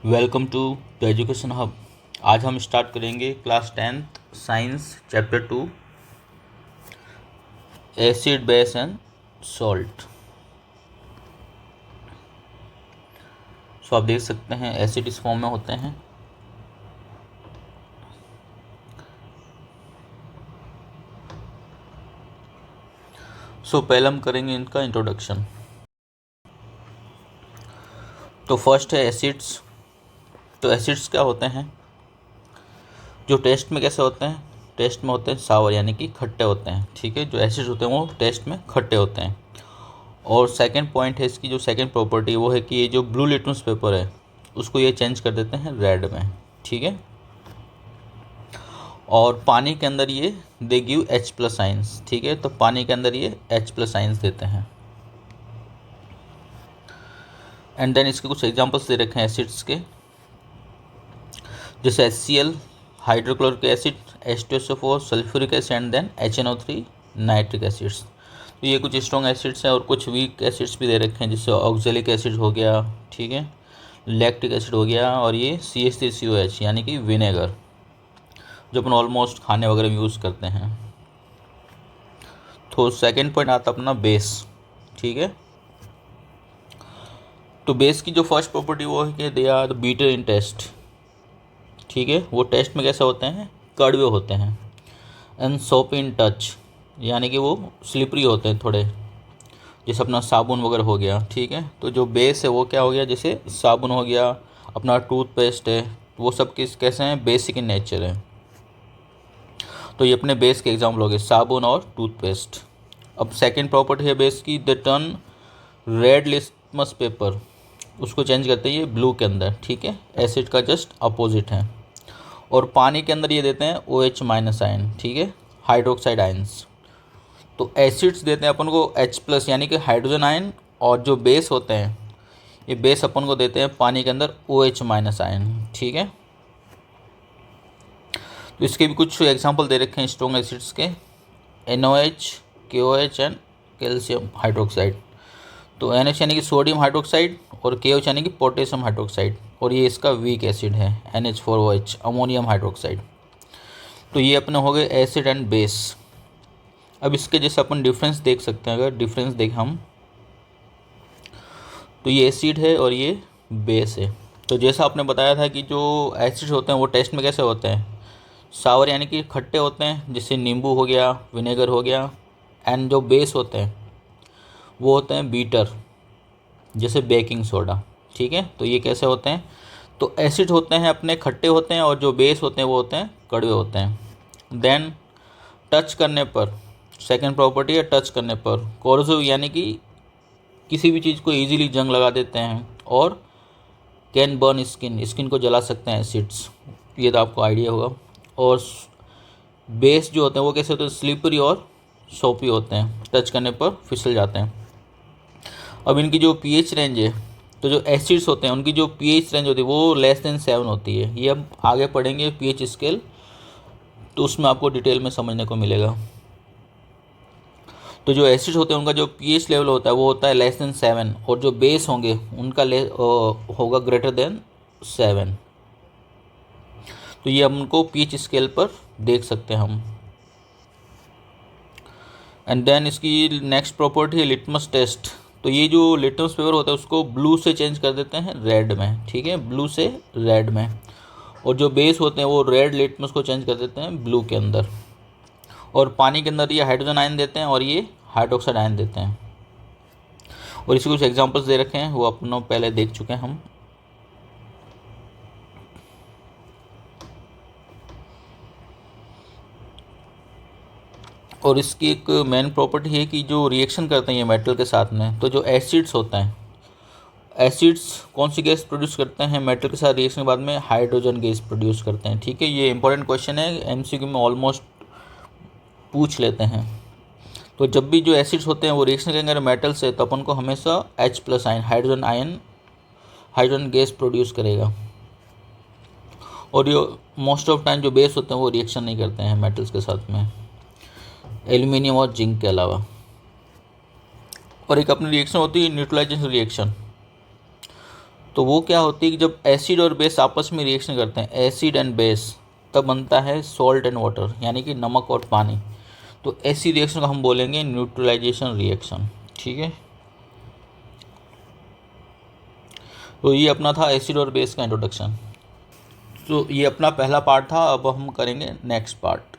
Welcome to the education hub. आज हम start करेंगे class 10th science chapter 2 acid base and salt. So आप देख सकते हैं एसिड इस फॉर्म में होते हैं। सो पहले हम करेंगे इनका इंट्रोडक्शन। तो फर्स्ट है एसिड्स। तो एसिड्स क्या होते हैं जो टेस्ट में कैसे होते हैं? टेस्ट में होते हैं सावर यानी कि खट्टे होते हैं। ठीक है, जो एसिड्स होते हैं वो टेस्ट में खट्टे होते हैं। और सेकंड पॉइंट है इसकी, जो सेकंड प्रॉपर्टी वो है कि ये जो ब्लू लिटमस पेपर है उसको ये चेंज कर देते हैं रेड में। ठीक है, और पानी के अंदर ये दे गिव H+ आइंस। ठीक है, तो पानी के अंदर ये H+ आइंस देते हैं। एंड देन इसके कुछ एग्जांपल्स दे रखे हैं एसिड्स के, जैसे HCl hydrochloric acid, H2SO4 sulphuric acid and then HNO3 nitric acids. तो ये कुछ स्ट्रॉन्ग एसिड्स हैं और कुछ वीक एसिड्स भी दे रखे हैं, जैसे ऑक्जेलिक एसिड हो गया, ठीक है, लैक्टिक एसिड हो गया, और ये CH3COH यानी कि विनेगर, जो अपन ऑलमोस्ट खाने वगैरह में यूज़ करते हैं। तो सेकंड पॉइंट आता अपना बेस। ठीक है, तो बेस की जो फर्स्ट प्रॉपर्टी वो है कि they are bitter in taste. ठीक है, वो टेस्ट में कैसे होते हैं? कड़वे होते हैं। एंड सोप इन टच यानी कि वो स्लिपरी होते हैं थोड़े, जैसे अपना साबुन वगैरह हो गया। ठीक है, तो जो बेस है वो क्या हो गया, जैसे साबुन हो गया, अपना टूथपेस्ट है, वो सब कैसे हैं? बेसिक इन नेचर है। तो ये अपने बेस के एग्जाम्पल हो गए, साबुन और टूथपेस्ट। अब सेकंड प्रॉपर्टी है बेस की, the turn red litmus paper, उसको चेंज करते हैं ये ब्लू के अंदर। ठीक है, एसिड का जस्ट अपोजिट है। और पानी के अंदर ये देते हैं OH- आयन। ठीक है, हाइड्रोक्साइड आयन्स। तो एसिड्स देते हैं अपन को H+ यानी कि हाइड्रोजन आयन, और जो बेस होते हैं ये बेस अपन को देते हैं पानी के अंदर OH- आयन। ठीक है, तो इसके भी कुछ एग्जांपल दे रखे हैं स्ट्रॉन्ग एसिड्स के, NOH, KOH and calcium hydroxide. तो NH यानी कि सोडियम हाइड्रोक्साइड और KOH यानी कि पोटेशियम हाइड्रोक्साइड, और ये इसका वीक एसिड है NH4OH अमोनियम हाइड्रोक्साइड। तो ये अपने हो गए एसिड एंड बेस। अब इसके जैसे अपन डिफरेंस देख सकते हैं, अगर डिफरेंस देखें हम, तो ये एसिड है और ये बेस है। तो जैसा आपने बताया था कि जो एसिड होते हैं वो टेस्ट में कैसे होते हैं? सावर यानी कि खट्टे होते हैं, जैसे नींबू हो गया, विनेगर हो गया। एंड जो बेस होते हैं वो होते हैं बीटर, जैसे बेकिंग सोडा। ठीक है, तो ये कैसे होते हैं? तो एसिड होते हैं अपने खट्टे होते हैं, और जो बेस होते हैं वो होते हैं कड़वे होते हैं। देन टच करने पर, सेकेंड प्रॉपर्टी है टच करने पर, कोरोसिव यानी कि किसी भी चीज़ को इजीली जंग लगा देते हैं, और कैन बर्न स्किन, स्किन को जला सकते हैं एसिड्स, ये तो आपको आइडिया होगा। और बेस जो होते हैं वो कैसे होते हैं? स्लिपरी और सोपी होते हैं, टच करने पर फिसल जाते हैं। अब इनकी जो pH रेंज है, तो जो एसिड्स होते हैं उनकी जो pH रेंज होती है वो <7 होती है। ये हम आगे पढ़ेंगे pH स्केल, तो उसमें आपको डिटेल में समझने को मिलेगा। तो जो एसिड्स होते हैं उनका जो pH लेवल होता है वो होता है <7, और जो बेस होंगे उनका होगा <7। तो ये हम उनको pH स्केल पर देख सकते हैं हम। एंड देन इसकी नेक्स्ट प्रॉपर्टी है लिटमस टेस्ट। तो ये जो लिटमस पेपर होता है उसको ब्लू से चेंज कर देते हैं रेड में। ठीक है, ब्लू से रेड में। और जो बेस होते हैं वो रेड लिटमस को चेंज कर देते हैं ब्लू के अंदर। और पानी के अंदर ये हाइड्रोजन आयन देते हैं, और ये हाइड्रोक्साइड आयन देते हैं। और इसके कुछ एग्जांपल्स दे रखे हैं, वो अपनों पहले देख चुके हैं हम। और इसकी एक मेन प्रॉपर्टी है कि जो रिएक्शन करते हैं ये मेटल के साथ में, तो जो एसिड्स होते हैं, एसिड्स कौन सी गैस प्रोड्यूस करते हैं? मेटल के साथ रिएक्शन के बाद में हाइड्रोजन गैस प्रोड्यूस करते हैं। ठीक है, ये इंपॉर्टेंट क्वेश्चन है, MCQ में ऑलमोस्ट पूछ लेते हैं। तो जब भी जो एसिड्स होते हैं वो रिएक्शन करेंगे मेटल से, तो अपन को हमेशा H+ ion hydrogen gas produce करेगा। और ये मोस्ट ऑफ टाइम जो बेस होते हैं वो रिएक्शन नहीं करते हैं मेटल्स के साथ में, एल्यूमिनियम और जिंक के अलावा। और एक अपनी रिएक्शन होती है न्यूट्रलाइजेशन रिएक्शन। तो वो क्या होती है कि जब एसिड और बेस आपस में रिएक्शन करते हैं, एसिड एंड बेस, तब बनता है सॉल्ट एंड वाटर, यानी कि नमक और पानी। तो ऐसी रिएक्शन को हम बोलेंगे न्यूट्रलाइजेशन रिएक्शन। ठीक है, तो ये अपना था एसिड और बेस का इंट्रोडक्शन। तो ये अपना पहला पार्ट था, अब हम करेंगे नेक्स्ट पार्ट।